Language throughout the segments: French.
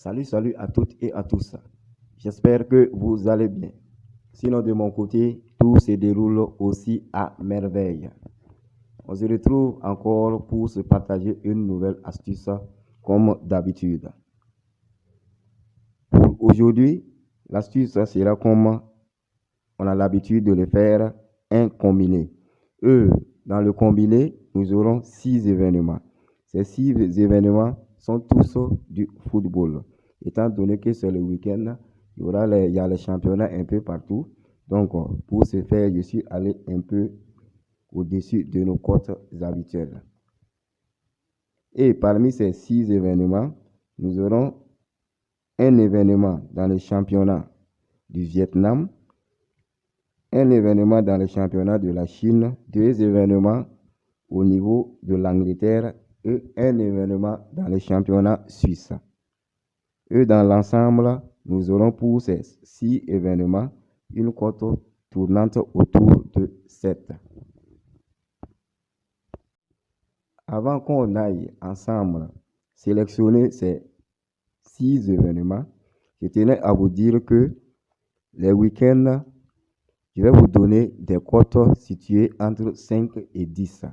Salut à toutes et à tous. J'espère que vous allez bien. Sinon, de mon côté, tout se déroule aussi à merveille. On se retrouve encore pour se partager une nouvelle astuce comme d'habitude. Pour aujourd'hui, l'astuce sera comme on a l'habitude de le faire, un combiné. Dans le combiné, nous aurons 6 événements. Ces 6 événements sont tous du football. Étant donné que c'est le week-end, il y a les championnats un peu partout. Donc, pour ce faire, je suis allé un peu au-dessus de nos cotes habituelles. Et parmi ces 6 événements, nous aurons un événement dans le championnat du Vietnam, un événement dans le championnat de la Chine, 2 événements au niveau de l'Angleterre et un événement dans le championnat suisse. Et dans l'ensemble, nous aurons pour ces 6 événements une cote tournante autour de 7. Avant qu'on aille ensemble sélectionner ces 6 événements, je tenais à vous dire que les week-ends, je vais vous donner des cotes situées entre 5 et 10.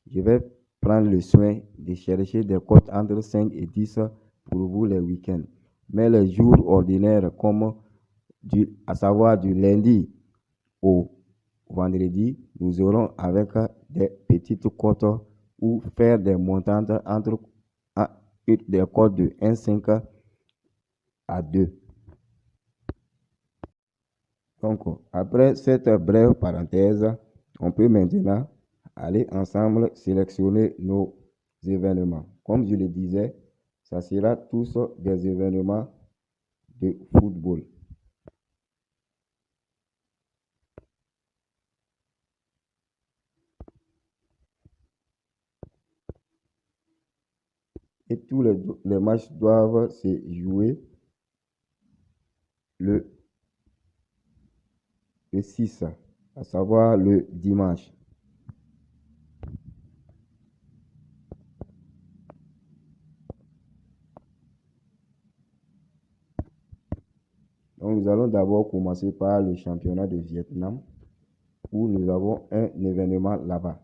Je vais prendre le soin de chercher des cotes entre 5 et 10 pour vous les week-ends. Mais les jours ordinaires, comme à savoir du lundi au vendredi, nous aurons avec des petites cotes ou faire des montantes entre des cotes de 1,5 à 2. Donc, après cette brève parenthèse, on peut maintenant aller ensemble sélectionner nos événements. Comme je le disais, ça sera tous des événements de football. Et tous les matchs doivent se jouer le 6, à savoir le dimanche. Donc, nous allons d'abord commencer par le championnat de Vietnam, où nous avons un événement là-bas.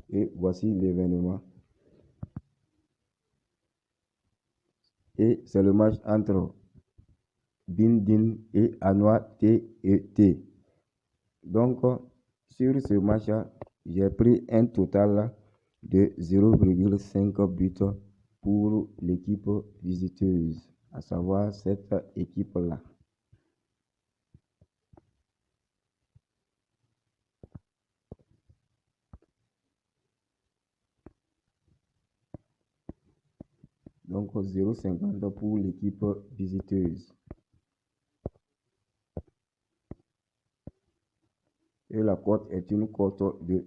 Et voici l'événement. Et c'est le match entre Binh Dinh et Hanoi TET. Donc, sur ce match, j'ai pris un total de 0,5 buts pour l'équipe visiteuse, à savoir cette équipe-là. Donc 0,50 pour l'équipe visiteuse. Et la cote est une cote de,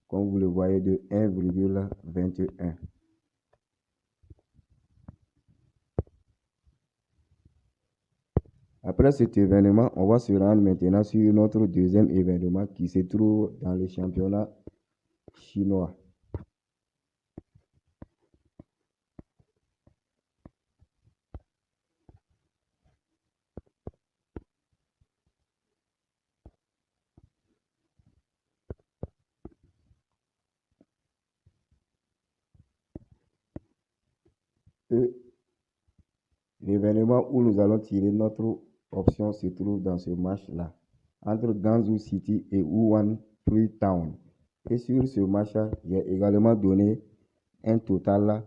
comme vous le voyez, de 1,21. Après cet événement, on va se rendre maintenant sur notre deuxième événement qui se trouve dans le championnat chinois. Et l'événement où nous allons tirer notre option se trouve dans ce match-là, entre Gansu City et Wuhan Freetown. Et sur ce match, j'ai également donné un total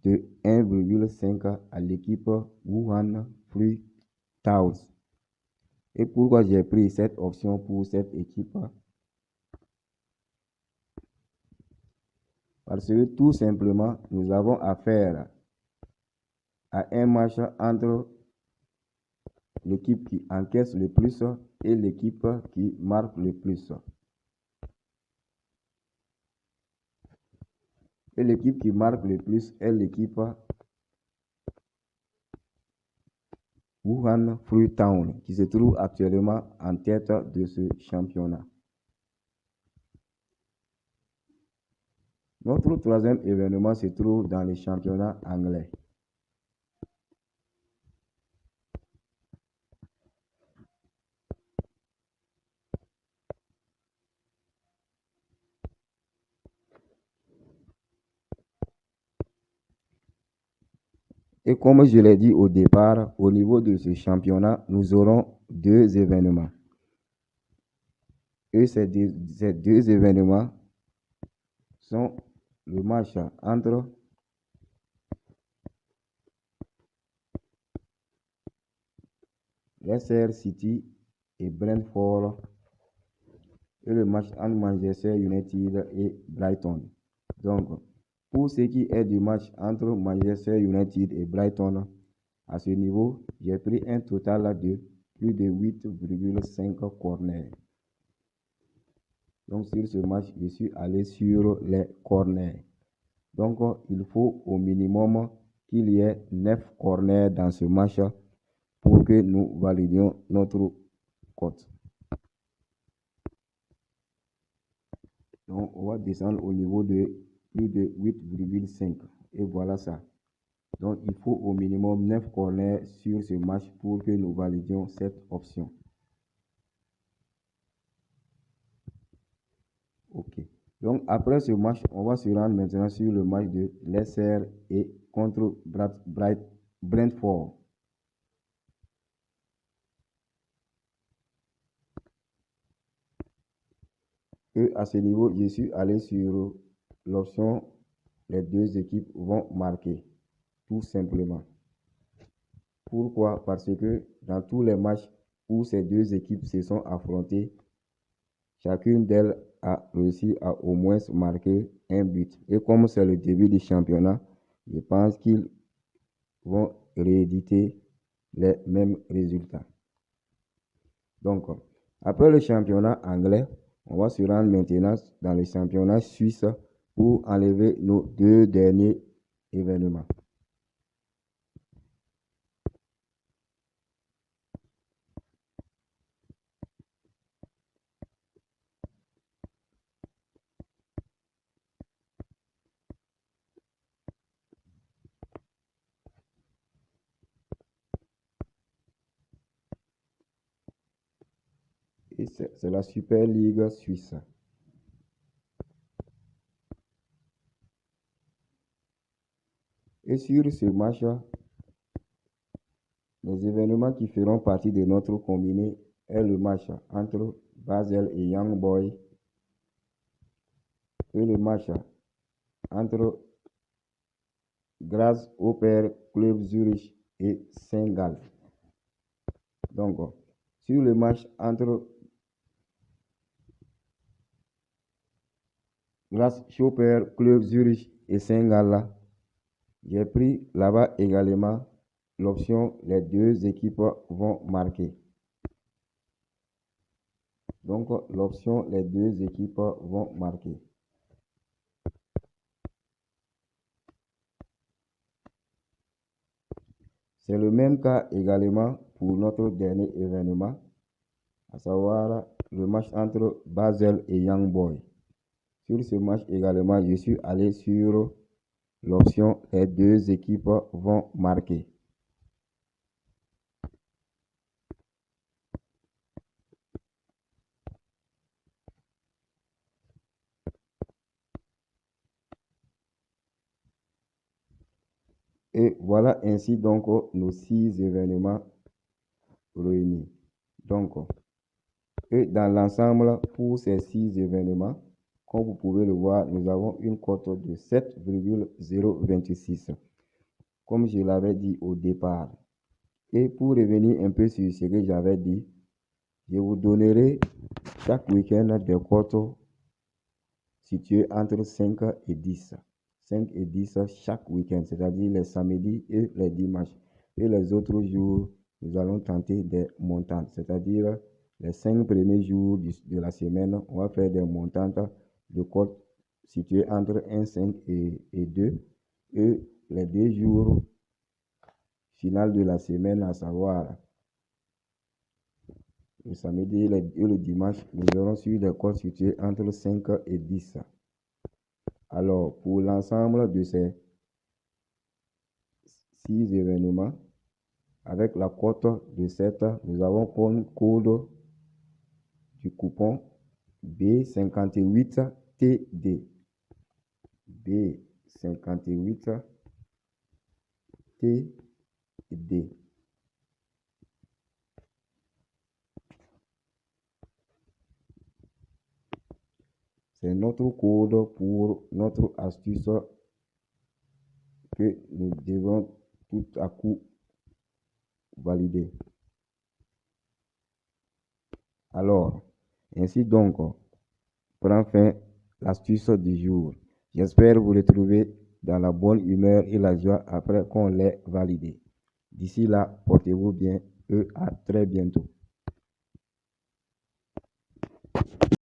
de 1,5 à l'équipe Wuhan Freetown. Et pourquoi j'ai pris cette option pour cette équipe? Parce que tout simplement, nous avons affaire à un match entre l'équipe qui encaisse le plus et l'équipe qui marque le plus. Et l'équipe qui marque le plus est l'équipe Wuhan Freetown, qui se trouve actuellement en tête de ce championnat. Notre troisième événement se trouve dans le championnat anglais. Et comme je l'ai dit au départ, au niveau de ce championnat, nous aurons deux événements. Et ces deux événements sont le match entre Leicester City et Brentford et le match entre Manchester United et Brighton. Donc, pour ce qui est du match entre Manchester United et Brighton, à ce niveau, j'ai pris un total de plus de 8,5 corners. Donc, sur ce match, je suis allé sur les corners. Donc, il faut au minimum qu'il y ait 9 corners dans ce match pour que nous validions notre cote. Donc, on va descendre au niveau de plus de 8,5. Et voilà ça. Donc, il faut au minimum 9 corners sur ce match pour que nous validions cette option. OK. Donc, après ce match, on va se rendre maintenant sur le match de Leicester et contre Brentford. Et à ce niveau, je suis allé sur l'option les deux équipes vont marquer, tout simplement. Pourquoi? Parce que dans tous les matchs où ces deux équipes se sont affrontées, chacune d'elles a réussi à au moins marquer un but. Et comme c'est le début du championnat, je pense qu'ils vont rééditer les mêmes résultats. Donc, après le championnat anglais, on va se rendre maintenant dans le championnat suisse pour enlever nos deux derniers événements. Et c'est la Super League suisse. Et sur ce match, les événements qui feront partie de notre combiné est le match entre Basel et Young Boys et le match entre Grasshopper Club Zurich et Saint-Gall. Donc, sur le match entre Grasshopper Club Zurich et Saint-Gall, j'ai pris là-bas également l'option les deux équipes vont marquer. Donc, l'option les deux équipes vont marquer. C'est le même cas également pour notre dernier événement, à savoir le match entre Basel et Young Boys. Sur ce match également, je suis allé sur l'option les deux équipes vont marquer. Et voilà ainsi donc nos 6 événements réunis. Donc, et dans l'ensemble, pour ces 6 événements, comme vous pouvez le voir, nous avons une cote de 7,026. Comme je l'avais dit au départ. Et pour revenir un peu sur ce que j'avais dit, je vous donnerai chaque week-end des cotes situées entre 5 et 10. 5 et 10 chaque week-end, c'est-à-dire les samedis et les dimanches. Et les autres jours, nous allons tenter des montantes, c'est-à-dire les 5 premiers jours de la semaine, on va faire des montantes de cotes situées entre 1, 5 et 2. Et les 2 jours final de la semaine, à savoir le samedi et le dimanche, nous aurons sur des cotes situées entre 5 et 10. Alors, pour l'ensemble de ces 6 événements, avec la cote de 7, nous avons comme code du coupon B58TD. B58TD. C'est notre code pour notre astuce que nous devons tout à coup valider. Alors, ainsi donc, prend fin l'astuce du jour. J'espère vous retrouver dans la bonne humeur et la joie après qu'on l'ait validé. D'ici là, portez-vous bien et à très bientôt.